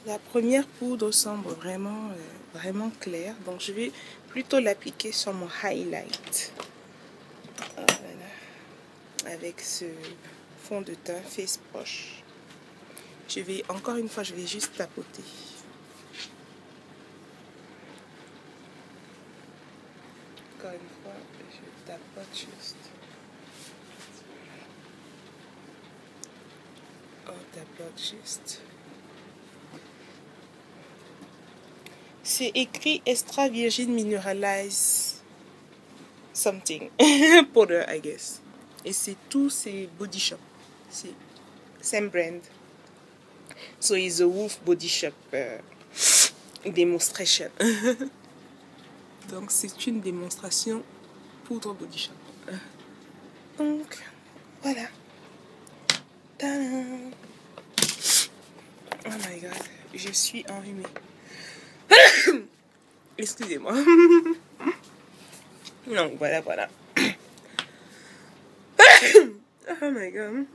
La première poudre semble vraiment, vraiment claire. Donc, je vais plutôt l'appliquer sur mon highlight. Voilà. Avec ce fond de teint Face Brush. Je vais, encore une fois, je vais juste tapoter. Encore une fois, je tapote juste. On tapote juste. C'est écrit Extra Virgin Mineralize something powder, I guess. Et c'est tout, c'est Body Shop. C'est same brand. So it's a Wolf Body Shop demonstration. Donc c'est une démonstration poudre Body Shop. Donc voilà. Tadam! Oh my god, je suis enrhumée. Excusez-moi. Donc voilà, voilà. Oh my god.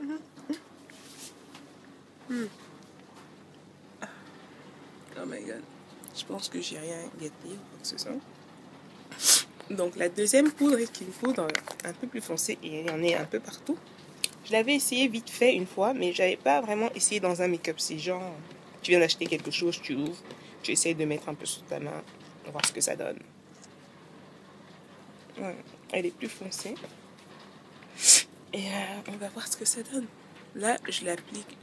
Oh my god. Je pense que j'ai rien gâté ou quoi que ce soit. Donc la deuxième poudre est une poudre un peu plus foncée et il y en a un peu partout. Je l'avais essayé vite fait une fois, mais j'avais pas vraiment essayé dans un make-up. C'est genre, tu viens d'acheter quelque chose, tu ouvres, tu essayes de mettre un peu sur ta main, voir ce que ça donne. Ouais, elle est plus foncée. Et on va voir ce que ça donne. Là, je l'applique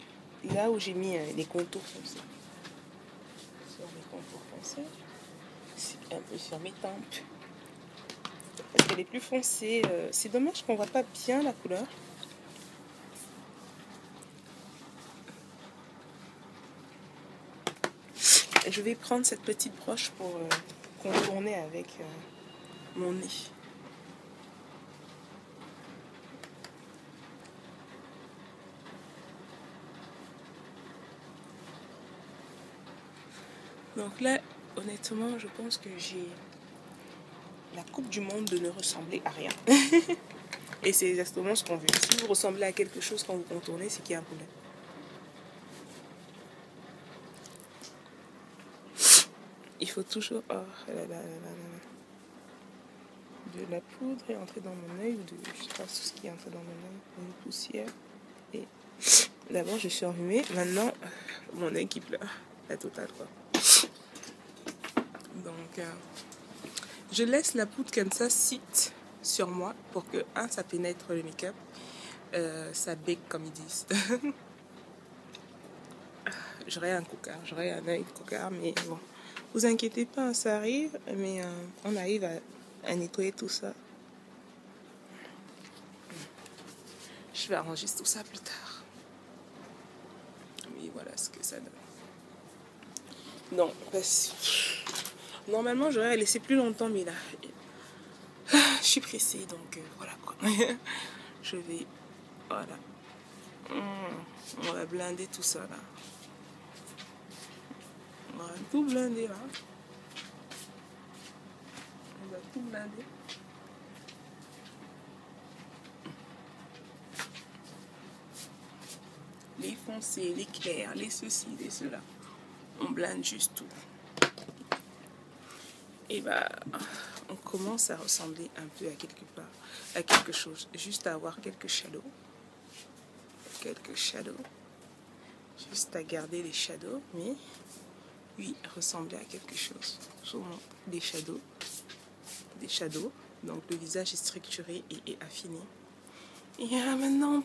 là où j'ai mis les contours foncés. Sur mes contours foncés. C'est un peu sur mes tempes. Parce qu'elle est plus foncée. C'est dommage qu'on voit pas bien la couleur. Je vais prendre cette petite broche pour contourner avec mon nez. Donc là, honnêtement, je pense que j'ai la coupe du monde de ne ressembler à rien. Et c'est exactement ce qu'on veut. Si vous ressemblez à quelque chose quand vous contournez, c'est qu'il y a un problème. Il faut toujours... Oh là là là là là. De la poudre est entrée dans mon œil, ou de... je sais pas ce qui est entré dans mon œil, une poussière. Et d'abord, je suis enrhumée. Maintenant, mon œil qui pleure. La totale, quoi. Donc, je laisse la poudre comme ça sit sur moi pour que, ça pénètre le make-up. Ça bake, comme ils disent. J'aurais un cocard, j'aurais un œil de cocard, mais bon. Vous inquiétez pas, ça arrive, mais on arrive à nettoyer tout ça. Je vais arranger tout ça plus tard. Mais voilà ce que ça donne. Non, parce... normalement j'aurais laissé plus longtemps, mais là, je suis pressée, donc voilà quoi. Je vais, voilà. On va blinder tout ça là. On va tout blinder là. On va tout blinder. Les foncés, les clairs, les ceci, les cela. On blinde juste tout. Et bah, on commence à ressembler un peu à quelque part, à quelque chose. Juste à avoir quelques shadows. Quelques shadows. Juste à garder les shadows, mais oui, ressembler à quelque chose. Souvent des shadows. Des shadows. Donc le visage est structuré et affiné. Et maintenant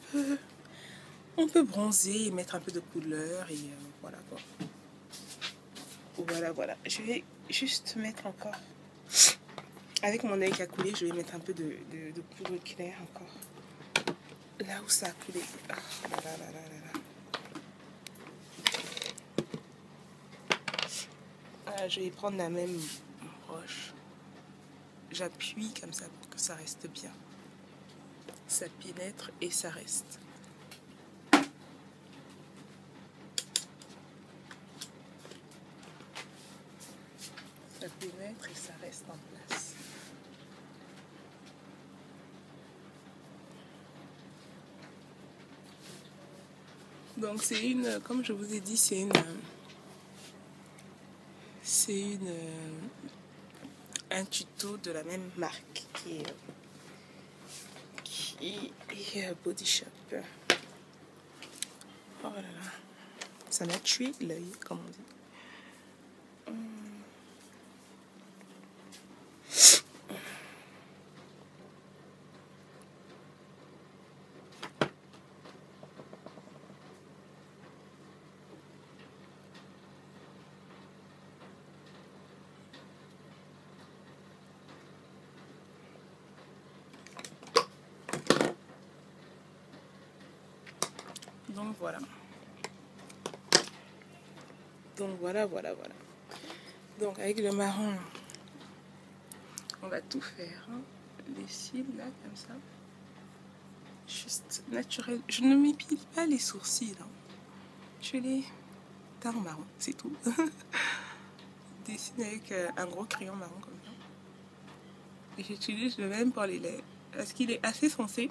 on peut bronzer et mettre un peu de couleur et voilà quoi. Voilà, voilà. Je vais juste mettre encore, avec mon œil qui a coulé, je vais mettre un peu de poudre claire encore. Là où ça a coulé. Ah, là, là, là, là, là. Ah, je vais prendre la même broche. J'appuie comme ça pour que ça reste bien. Ça pénètre et ça reste. Ça pénètre et ça reste en place. Donc c'est une, comme je vous ai dit, c'est une C'est un tuto de la même marque qui est Body Shop. Oh là là, ça m'a tué l'œil, comme on dit. Donc voilà. Donc voilà. Donc avec le marron, on va tout faire. Hein. Les cils là, comme ça. Juste naturel. Je ne m'épile pas les sourcils. Hein. Je les teins en marron, c'est tout. Dessine avec un gros crayon marron comme ça. Et j'utilise le même pour les lèvres. Parce qu'il est assez foncé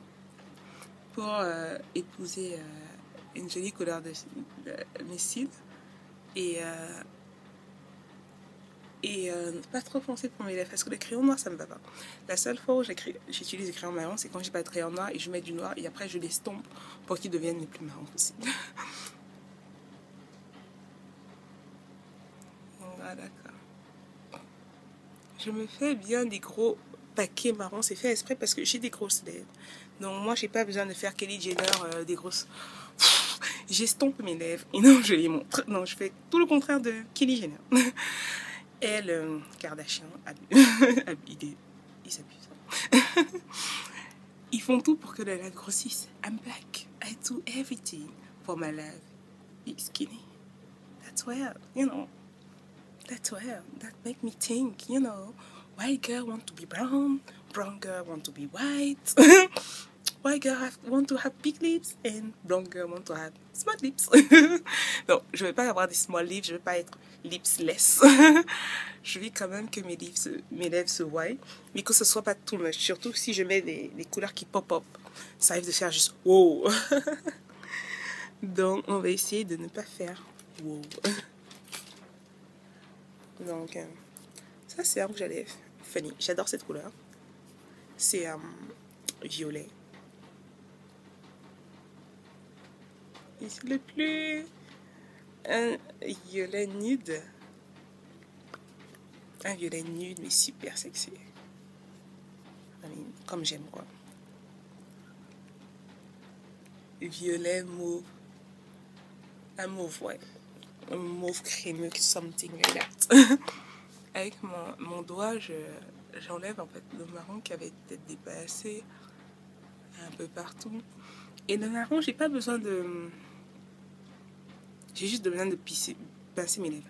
pour épouser une jolie couleur de mes cils. Et pas trop foncé pour mes lèvres parce que le crayon noir ça me va pas. La seule fois où j'utilise le crayon marron, c'est quand j'ai pas de crayon noir et je mets du noir et après je l'estompe pour qu'ils deviennent les plus marrons possible. Voilà, d'accord. Je me fais bien des gros paquets marrons, c'est fait exprès parce que j'ai des grosses lèvres. Donc moi j'ai pas besoin de faire Kylie Jenner des grosses. J'estompe mes lèvres et non je les montre. Non, je fais tout le contraire de Kylie Jenner. Elle, Kardashian, il s'abuse. Ils font tout pour que la lèvre grossisse. I'm black. I do everything for my love. Be skinny. That's well, you know. That's well. That make me think, you know. White girl want to be brown. Brown girl want to be white. White girl want to have big lips. And brown girl want to have small lips. Non, je ne vais pas avoir des small lips. Je ne vais pas être lipsless. Je veux quand même que mes lèvres se voient, mais que ce soit pas too much. Surtout si je mets des couleurs qui pop-up. Ça arrive de faire juste wow. Donc, on va essayer de ne pas faire wow. Donc, ça c'est un rouge à lèvres. Funny. J'adore cette couleur. C'est violet. Et c'est le plus un violet nude. Un violet nude mais super sexy. I mean, comme j'aime quoi. Violet, mauve. Un mauve, ouais. Un mauve crémeux, something like that. Avec mon doigt, j'enlève en fait le marron qui avait peut-être dépassé un peu partout. Et le marron, j'ai pas besoin de... J'ai juste besoin de pincer mes lèvres.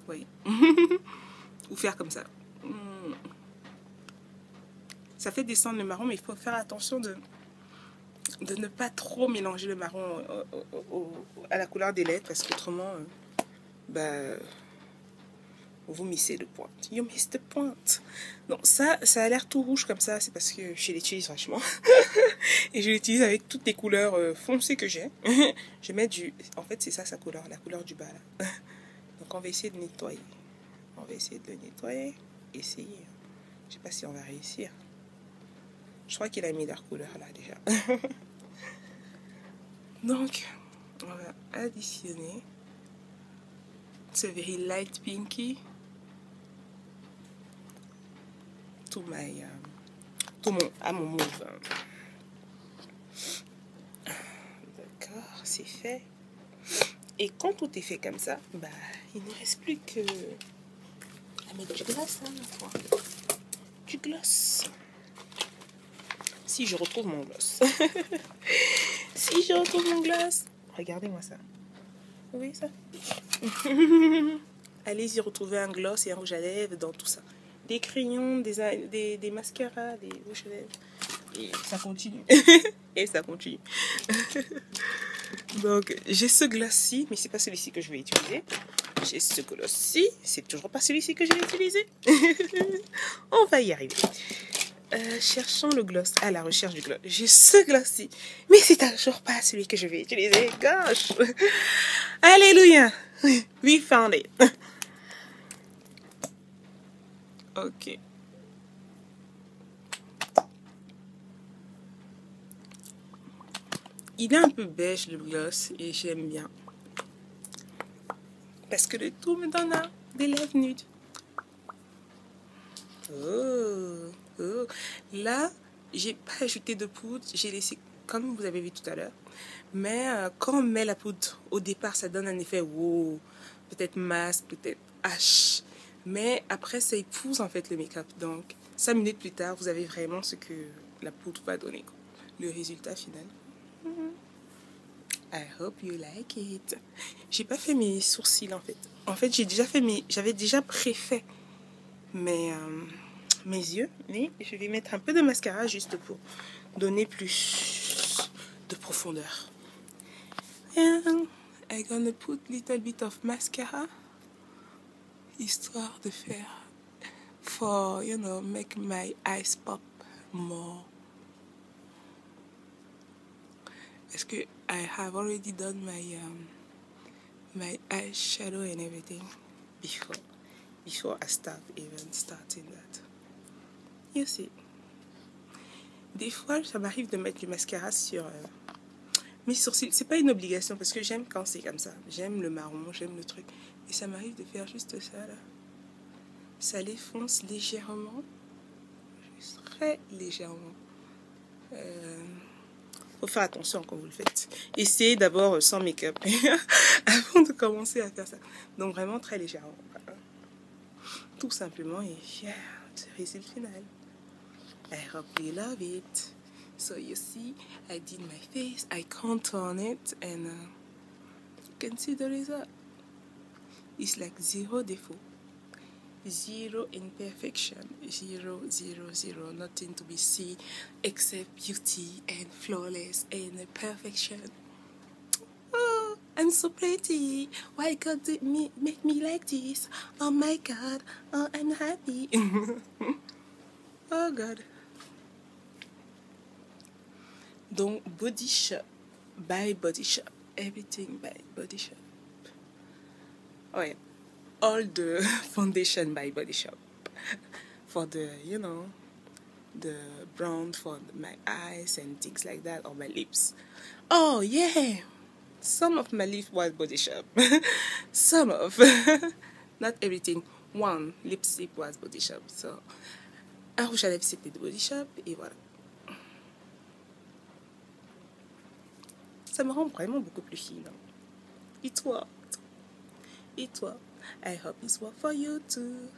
Oui. Ou faire comme ça. Ça fait descendre le marron, mais il faut faire attention de ne pas trop mélanger le marron à la couleur des lèvres, parce qu'autrement, vous missez le point. You miss the point. Donc ça a l'air tout rouge comme ça, c'est parce que je l'utilise vachement. Et je l'utilise avec toutes les couleurs foncées que j'ai. Je mets du... En fait, c'est ça sa couleur, la couleur du bas là. Donc on va essayer de nettoyer. On va essayer de le nettoyer. Essayer. Je sais pas si on va réussir. Je crois qu'il a mis leur couleur là déjà. Donc, on va additionner ce very light pinky à mon mauve. D'accord, c'est fait. Et quand tout est fait comme ça, il ne reste plus que à mettre du gloss, hein, ma foi. Du gloss. Si je retrouve mon gloss. Si je retrouve mon gloss. Regardez-moi ça. Vous voyez ça? Allez-y retrouver un gloss et un rouge à lèvres dans tout ça. Des crayons, des mascaras, des rouges à lèvres. Et ça continue. Et ça continue. Donc, j'ai ce gloss-ci, mais c'est pas celui-ci que je vais utiliser. J'ai ce gloss-ci, c'est toujours pas celui-ci que je vais utiliser. On va y arriver. Cherchons le gloss. À la recherche du gloss. J'ai ce gloss-ci, mais c'est toujours pas celui que je vais utiliser. Gosh. Alléluia. We found it. Ok. Il est un peu beige le gloss et j'aime bien. Parce que le tout me donne des lèvres nudes. Oh, oh. Là, j'ai pas ajouté de poudre. J'ai laissé comme vous avez vu tout à l'heure. Mais quand on met la poudre au départ, ça donne un effet wow. Peut-être masque, peut-être H. Mais après, ça épouse en fait le make-up. Donc, 5 minutes plus tard, vous avez vraiment ce que la poudre va donner. Le résultat final. I hope you like it. J'ai pas fait mes sourcils en fait. En fait, j'avais déjà préfait mes yeux. Mais je vais mettre un peu de mascara juste pour donner plus de profondeur. And I'm gonna put little bit of mascara. Histoire de faire for, you know, make my eyes pop more. Parce que I have already done my eyeshadow and everything before I start even starting that. You see. Des fois, ça m'arrive de mettre du mascara sur mes sourcils. C'est pas une obligation parce que j'aime quand c'est comme ça. J'aime le marron, j'aime le truc. Et ça m'arrive de faire juste ça là. Ça les fonce légèrement. Juste très légèrement. Faut faire attention quand vous le faites. Essayez d'abord sans make-up avant de commencer à faire ça. Donc vraiment très légèrement. Tout simplement et yeah, c'est le résultat final. I hope you love it. So you see, I did my face, I contourn it and you can see the result. It's like zero défaut. Zero imperfection, 0, 0, 0, nothing to be seen except beauty and flawless and perfection. Oh, I'm so pretty. Why God did make me like this? Oh my God, oh I'm happy. Oh God. Donc Body Shop, by Body Shop, everything by Body Shop. Ouais. All the foundation by Body Shop for the, you know, the brown for my eyes and things like that, or my lips. Oh yeah, some of my lips was Body Shop. Some of, not everything. One lipstick was Body Shop. So un rouge à lèvres c'était de Body Shop et voilà. Ça me rend vraiment beaucoup plus fine. Et toi? Et toi? I hope this works for you too.